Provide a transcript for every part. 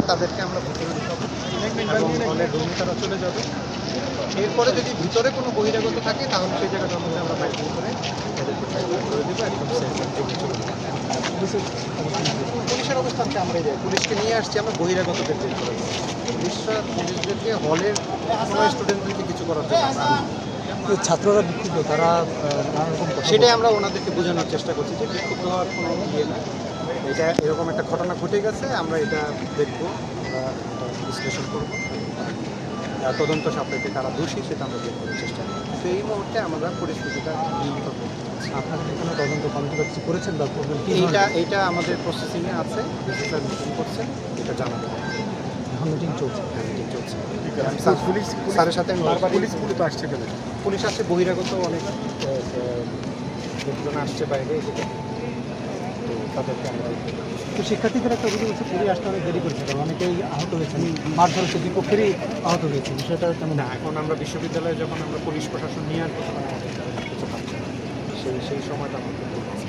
তাদেরকে আমরা ভিতরে ঢুকাবো এবং হলের রুমে তারা চলে যাবে। এরপরে যদি ভিতরে কোনো বহিরাগত থাকে তাহলে সেই জায়গাটার মধ্যে আমরা বাইক করে তাদেরকে সাইড করে দেবো, একদম সেফ জোনে চলে যাবে। পুলিশের অবস্থানকে আমরা যাই, পুলিশকে নিয়ে আসছি, আমরা বহিরাগতদের বের করে দেবো। পুলিশদেরকে হলের কোনো স্টুডেন্টদেরকে কিছু করার জন্য ছাত্ররা বিক্ষুব্ধ, তারা নানা রকম সেটাই আমরা ওনাদেরকে বোঝানোর চেষ্টা করছি যে বিক্ষুব্ধ হওয়ার কোনো ইয়ে না, এটা এরকম একটা ঘটনা ঘটে গেছে, আমরা এটা দেখবো, আমরা এটা বিশ্লেষণ করবো, তদন্ত সাপেক্ষে কারা দোষী সেটা আমরা বের করার চেষ্টা করি। কিন্তু এই মুহূর্তে আমরা পরিস্থিতিটা নিয়ন্ত্রণ করতে পারছি। আপনাদের এখানে তদন্ত কমিটি বা কিছু করেছেন বা করবেন কি? এইটা আমাদের প্রসেসিংয়ে আছে, ডিসি স্যার মিটিং করছে, এটা জানাবেন। এখন মিটিং চলছে। হ্যাঁ, মিটিং চলছে। স্যারের সাথে পুলিশ তো আসছে, পুলিশ আসছে, বহিরাগত অনেক লোকজন আসছে বাইরে, এদিকে তো তাদেরকে আমরা তো শিক্ষার্থীদের একটা অভিযোগ হচ্ছে পুলিশ আসতে অনেক দেরি করেছে, কারণ অনেকেই আহত হয়েছেন, মারধর হচ্ছে, বিপক্ষেরই আহত হয়েছে, বিষয়টা কেমন? না, এখন আমরা বিশ্ববিদ্যালয়ে যখন আমরা পুলিশ প্রশাসন নিয়ে আসবো তখন আমাদের কিছু পাচ্ছি না, সেই সময়টা আমাদের আছে।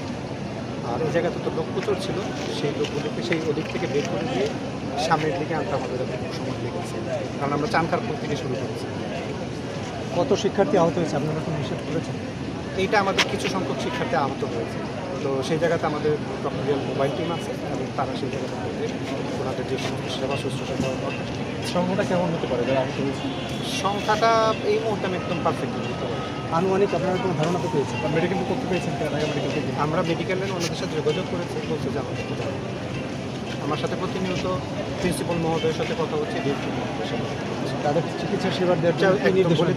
আর এই জায়গাতে তো লোক প্রচুর ছিল, সেই লোকগুলিকে সেই ওদিক থেকে বের করে দিয়ে সামনের দিকে আনতে আমাদের একটু সময় লেগেছে, কারণ আমরা চানখারপুর থেকে শুরু করেছি। কত শিক্ষার্থী আহত হয়েছে আপনারা কোনো হিসেব করেছেন? এইটা আমাদের কিছু সংখ্যক শিক্ষার্থী আহত হয়েছে, তো সেই জায়গাতে আমাদের প্রক্রিয়াল মোবাইল টিম আছে এবং তারা সেই জায়গাতে ওনাদের যে সমস্ত সেবা শুশ্রূষা দেওয়ার দরকার। সংখ্যাটা কেমন হতে পারে যারা আহত হয়েছে? সংখ্যাটা এই মুহূর্তে আমি একদম পারফেক্টলি বলতে পারি। আনুমানিক আপনারা কোনো ধারণা তো পেয়েছেন? মেডিকেল করতে পেয়েছেন, আমরা মেডিকেলের ওনাদের সাথে যোগাযোগ করেছি, বলছে যে আমাদেরকে জানাবো। আমার সাথে প্রতিনিয়ত প্রিন্সিপাল মহোদয়ের সাথে কথা হচ্ছে, ডিএসপি মহোদয়ের সাথে কথা হচ্ছে। তাদের চিকিৎসা সেবা দেওয়ার জন্য কি নির্দেশনা